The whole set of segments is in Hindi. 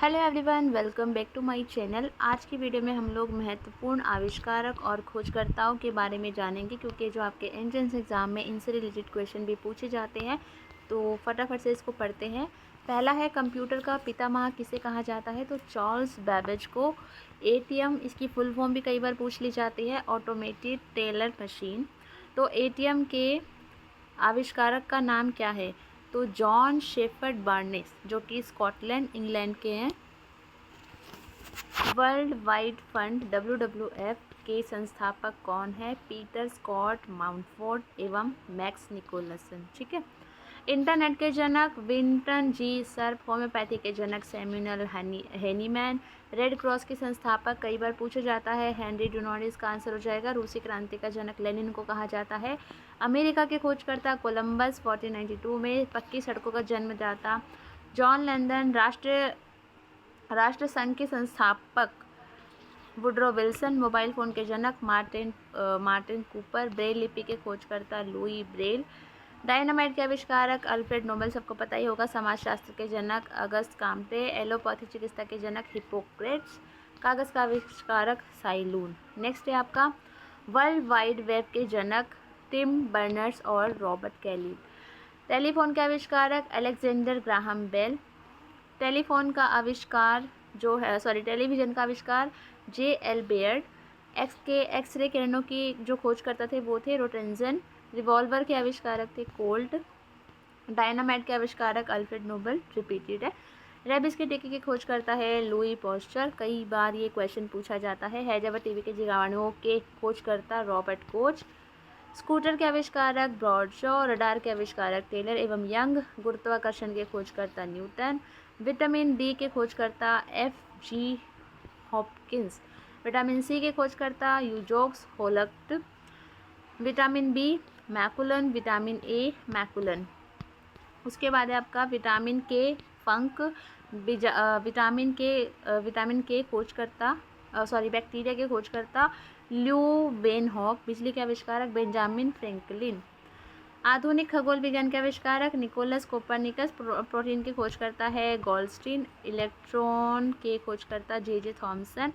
Hello everyone, welcome back to my channel. आज की वीडियो में हम लोग महत्वपूर्ण आविष्कारक और खोजकर्ताओं के बारे में जानेंगे, क्योंकि जो आपके एंट्रेंस एग्ज़ाम में इनसे रिलेटेड क्वेश्चन भी पूछे जाते हैं। तो फटाफट से इसको पढ़ते हैं। पहला है, कंप्यूटर का पितामह किसे कहा जाता है? तो चार्ल्स बेबेज को। एटीएम, इसकी फुल फॉर्म भी कई बार पूछ ली जाती है, ऑटोमेटेड टेलर मशीन। तो एटीएम के आविष्कारक का नाम क्या है? तो जॉन शेफर्ड बार्नेस, जो कि स्कॉटलैंड इंग्लैंड के हैं। वर्ल्ड वाइड फंड WWF के संस्थापक कौन है? पीटर स्कॉट माउंटफोर्ड एवं मैक्स निकोलसन। ठीक है। इंटरनेट के जनक विंटन जी सर्फ। होम्योपैथी के जनक सैमुअल हेनीमैन। रेड क्रॉस के संस्थापक कई बार पूछा जाता है, हेनरी डुनान्ट। इसका आंसर हो जाएगा रूसी क्रांति का जनक लेनिन को कहा जाता है। अमेरिका के खोजकर्ता कोलंबस 1492 में। पक्की सड़कों का जन्मदाता जॉन लैंडन। राष्ट्र संघ के संस्थापक वुडरो विल्सन। मोबाइल फ़ोन के जनक मार्टिन कूपर। ब्रेल लिपि के खोजकर्ता लुई ब्रेल। डायनामाइट के आविष्कारक अल्फ्रेड नोबेल, सबको पता ही होगा। समाजशास्त्र के जनक अगस्त काम्टे। एलोपैथी चिकित्सा के जनक हिप्पोक्रेट्स। कागज़ का आविष्कारक साइलून। नेक्स्ट है आपका वर्ल्ड वाइड वेब के जनक टिम बर्नर्स और रॉबर्ट कैली। टेलीफोन के आविष्कारक अलेक्जेंडर ग्राहम बेल। टेलीफोन का आविष्कार टेलीविज़न का आविष्कार JL बेयर्ड। एक्सरे किरणों की जो खोज करता थे वो थे रोटेंजन। रिवॉल्वर के आविष्कारक थे कोल्ट। डायनामाइट के आविष्कारक अल्फ्रेड नोबेल, रिपीटेड है। रेबिस के टीके की खोज करता है लुई पॉस्चर। कई बार ये क्वेश्चन पूछा जाता है। हैजावा टीवी के जीवाणुओं के खोजकर्ता रॉबर्ट कोच। स्कूटर के आविष्कारक ब्रॉडशॉ। रडार के आविष्कारक टेलर एवं यंग। गुरुत्वाकर्षण के खोजकर्ता न्यूटन। विटामिन डी के खोजकर्ता FG हॉपकिंस। विटामिन सी के खोजकर्ता यूजोक्स होलक्ट। Vitamin B McCollum. Vitamin A McCollum. उसके बाद है आपका विटामिन के फंक। विटामिन के खोजकर्ता बैक्टीरिया के खोजकर्ता ल्यू वेनहॉक। बिजली के आविष्कारक बेंजामिन फ्रैंकलिन। आधुनिक खगोल विज्ञान के आविष्कारक निकोलस कोपरनिकस। प्रोटीन के खोजकर्ता है गोल्डस्टीन। इलेक्ट्रॉन के खोजकर्ता JJ थॉमसन।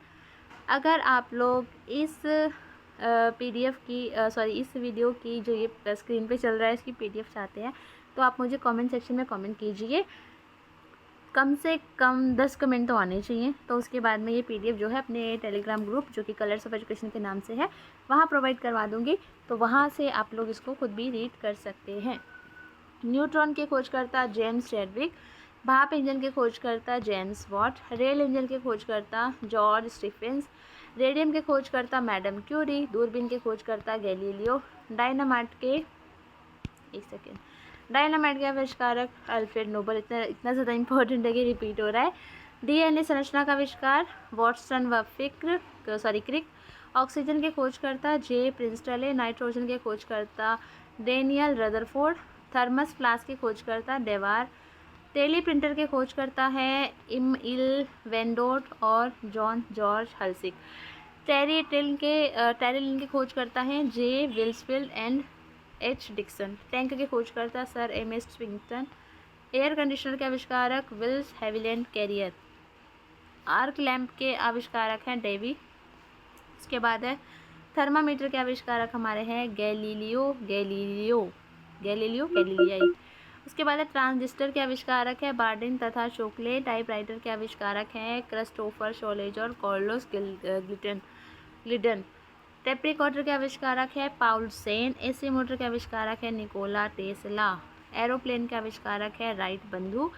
अगर आप लोग इस इस वीडियो की जो ये स्क्रीन पे चल रहा है इसकी PDF चाहते हैं तो आप मुझे कमेंट सेक्शन में कमेंट कीजिए। कम से कम 10 कमेंट तो आने चाहिए। तो उसके बाद में ये PDF जो है अपने टेलीग्राम ग्रुप, जो कि कलर्स ऑफ एजुकेशन के नाम से है, वहाँ प्रोवाइड करवा दूँगी। तो वहाँ से आप लोग इसको खुद भी रीड कर सकते हैं। न्यूट्रॉन के खोजकर्ता जेम्स चैडविक। भाप इंजन के खोजकर्ता जेम्स वॉट। रेल इंजन के खोजकर्ता जॉर्ज स्टीफेंस। रेडियम के खोजकर्ता मैडम क्यूरी। दूरबीन के खोजकर्ता गैलीलियो। डायनामाइट के आविष्कारक अल्फ्रेड नोबेल। इतना ज़्यादा इंपॉर्टेंट है कि रिपीट हो रहा है। DNA संरचना का आविष्कार वॉटसन व क्रिक। ऑक्सीजन के खोजकर्ता J प्रिंसटले। नाइट्रोजन के खोजकर्ता डेनियल रदरफोर्ड। थर्मस फ्लास्क के खोजकर्ता डेवार। टेली प्रिंटर के खोजकर्ता है इमइल वेंडोट और जॉन जॉर्ज हल्सिक। टेरीलिन के खोजकर्ता हैं J Whinfield and H Dickson. Tank के खोजकर्ता sir MS Swinton. Air conditioner के आविष्कारक Willis Haviland Carrier. Arc lamp के आविष्कारक हैं डेवी। उसके बाद है थर्मामीटर के आविष्कारक हमारे हैं गैलीलियाई। उसके बाद है ट्रांजिस्टर के आविष्कारक है बार्डिन तथा शोकले। टाइपराइटर के आविष्कारक हैं क्रिस्टोफर शोलेज और कार्लोस ग्लिडन। टेप रिकॉर्डर के आविष्कारक है पाउल सेन। AC मोटर के आविष्कारक है निकोला टेस्ला। एरोप्लेन के आविष्कारक है राइट बंधु।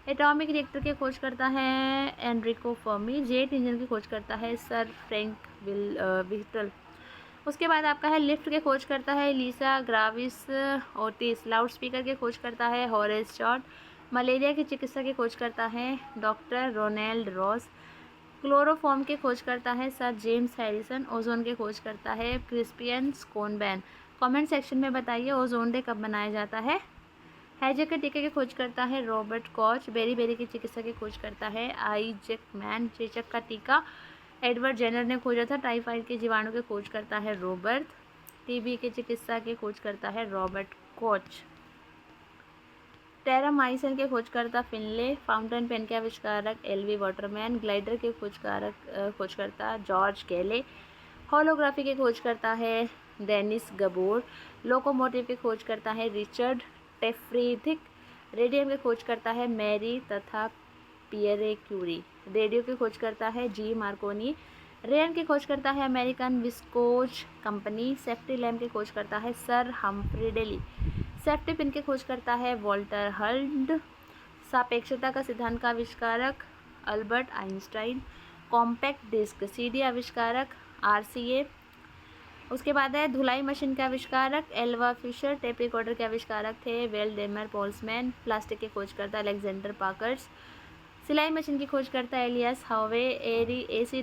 एटॉमिक रिएक्टर के खोजकर्ता है एनरिको फर्मी। जेट इंजन के खोजकर्ता है सर फ्रैंक विटल। उसके बाद आपका है लिफ्ट के खोजकर्ता है लीसा ग्राविस ओटिस। लाउडस्पीकर के खोजकर्ता है हॉरेस शॉर्ट। मलेरिया की चिकित्सा के खोजकर्ता है डॉक्टर रोनाल्ड रॉस। क्लोरोफॉर्म के खोजकर्ता है सर जेम्स हैरिसन। ओजोन के खोजकर्ता है क्रिस्पियन स्कोनबैन। कमेंट सेक्शन में बताइए ओजोन डे कब मनाया जाता है। हैजे के टीके के खोजकर्ता है रॉबर्ट कॉच। बेरी की चिकित्सा के खोजकर्ता है आइजैक मैन। चेचक का टीका एडवर्ड जेनर ने खोजा था। टाइफाइड के जीवाणु के खोजकर्ता है रॉबर्ट। TB के चिकित्सा के खोजकर्ता है रॉबर्ट कॉच। टेरामाइसिन के खोजकर्ता फिनले, फाउंटेन पेन के आविष्कारक एलवी वाटरमैन, ग्लाइडर के खोजकर्ता जॉर्ज कैले, होलोग्राफी के खोजकर्ता है डेनिस गबोर, लोकोमोटिव के खोजकर्ता है रिचर्ड टेफ्रिथिक, रेडियम के खोजकर्ता है मैरी तथा पियरे क्यूरी, रेडियो के खोजकर्ता है जी मार्कोनी, रेयन के खोजकर्ता है American viscose company, safety lamp के खोजकर्ता है sir Humphry daily, safety pin के खोजकर्ता है वॉल्टर हल्ड, सापेक्षता का सिद्धांत का आविष्कारक Albert Einstein, compact disc CD आविष्कारक आरसीए। उसके बाद है धुलाई मशीन के आविष्कारक एल्वा फिशर, टेप रिकॉर्डर के आविष्कारक थे वेलडेमर पोल्समैन, प्लास्टिक के खोजकर्ता अलेक्जेंडर पाकर्स, सिलाई मशीन की खोजकर्ता एलियस हावे, एसी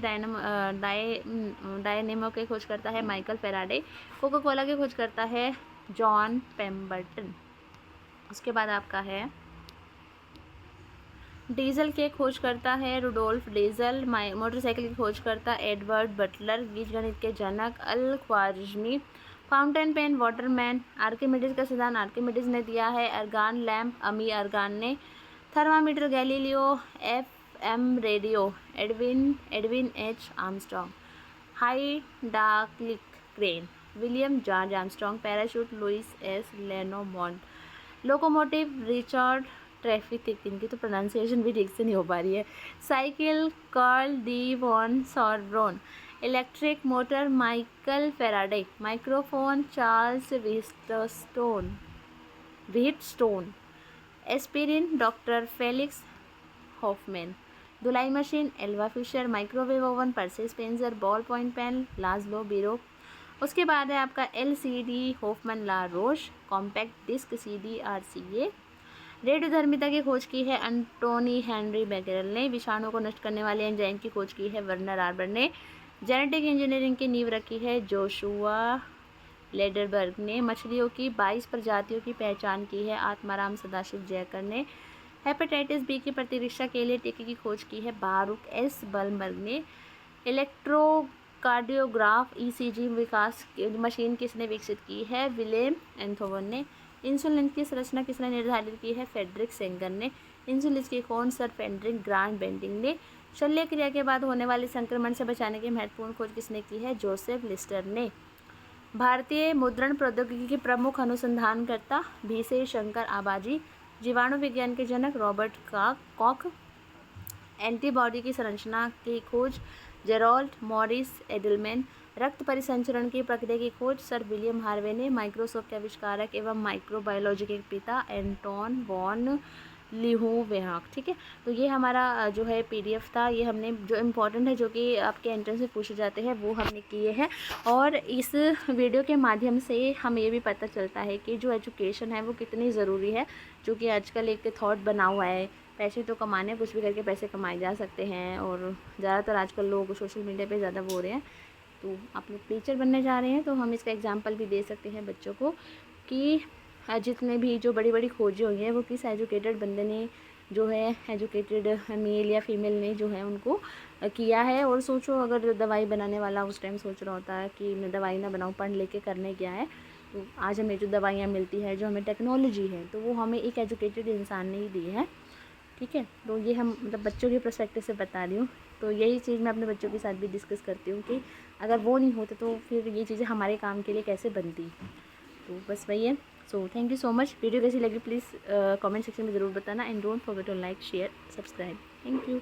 डायनेमो के खोजकर्ता है माइकल फेराडे, कोका कोला के खोजकर्ता है जॉन पेम्बर्टन। उसके बाद आपका है डीजल के खोजकर्ता है रुडोल्फ डीजल, मोटरसाइकिल के खोजकर्ता एडवर्ड बटलर, बीजगणित के जनक al Khwarizmi, fountain pen Waterman, Archimedes का सिद्धांत आर्किमिडीज ने दिया है, अर्गान लैम्प अमी अर्गान ने, thermometer Galileo, FM radio Edwin H Armstrong, hydraulic crane William George Armstrong, parachute Louis S Lenormand, locomotive Richard Trevithick, इनकी तो प्रोनाउंसिएशन भी ठीक से नहीं हो पा रही है, cycle Karl de von Sauerbronn, electric motor Michael Faraday, microphone Charles Wheatstone, aspirin doctor Felix Hoffmann, धुलाई machine Alva Fisher, microwave oven Percy Spencer, ball point pen Laszlo Biro. उसके बाद है आपका LCD Hoffmann La Roche, compact disc CD RCA, रेडियोधर्मिता की खोज की है एंटोनी हेनरी बेकेरेल ने, विषाणु को नष्ट करने वाले एंजाइम की खोज की है वर्नर आर्बर ने, जेनेटिक इंजीनियरिंग की नींव रखी है जोशुआ लेडरबर्ग ने, मछलियों की 22 प्रजातियों की पहचान की है आत्माराम सदाशिव जयकर ने, हेपेटाइटिस बी की प्रतिरक्षा के लिए टीके की खोज की है बारूक एस बलमर्ग ने, इलेक्ट्रोकार्डियोग्राफ ईसीजी विकास मशीन किसने विकसित की है विलेम एंथोवन ने, इंसुलिन की संरचना किसने निर्धारित की है फेडरिक सेंगर ने, इंसुलिन की खोज सर फेडरिक ग्रांड बेंटिंग ने, शल्य क्रिया के बाद होने वाले संक्रमण से बचाने की महत्वपूर्ण खोज किसने की है जोसेफ लिस्टर ने, भारतीय मुद्रण प्रौद्योगिकी के प्रमुख अनुसंधानकर्ता भीसे शंकर आबाजी, जीवाणु विज्ञान के जनक रॉबर्ट कॉक, एंटीबॉडी की संरचना की खोज जेरोल्ड मॉरिस एडलमैन, रक्त परिसंचरण की प्रक्रिया की खोज सर विलियम हार्वे ने, माइक्रोस्कोप के आविष्कारक एवं माइक्रोबायोलॉजी के पिता एंटोन वॉन लीहुवेहॉक। ठीक है, तो ये हमारा जो है पीडीएफ था, ये हमने जो इम्पोर्टेंट है जो कि आपके एंट्रेंस में पूछे जाते हैं वो हमने किए हैं, और इस वीडियो के माध्यम से हमें ये भी पता चलता है कि जो एजुकेशन है वो कितनी ज़रूरी है, जो कि आजकल एक थॉट बना हुआ है, पैसे तो कमाने कुछ भी करके पैसे कमाए जा सकते हैं, और ज़्यादातर आजकल लोग सोशल मीडिया पे ज़्यादा वो हो रहे हैं। तो आप लोग टीचर बनने जा रहे हैं तो हम इसका एग्जांपल भी दे सकते हैं बच्चों को कि जितने भी जो बड़ी बड़ी खोजें हुई हैं वो किस एजुकेटेड बंदे ने जो है एजुकेटेड मेल या फीमेल ने जो है उनको किया है। और सोचो अगर दवाई बनाने वाला उस टाइम सोच रहा होता है कि मैं दवाई ना बनाऊँ, पढ़ लेके करने क्या है, तो आज हमें जो दवाइयाँ मिलती है, जो हमें टेक्नोलॉजी है, तो वो हमें एक एजुकेटेड इंसान ने ही दी है। ठीक है, तो ये हम मतलब बच्चों के पर्सपेक्टिव से बता रही हूँ। तो यही चीज़ मैं अपने बच्चों के साथ भी डिस्कस करती हूँ कि अगर वो नहीं होते तो फिर ये चीज़ें हमारे काम के लिए कैसे बनती। तो बस वही है। So thank you so much. Video कैसी लगी प्लीज़ कमेंट सेक्शन में ज़रूर बताना, and don't forget to like share subscribe. Thank you.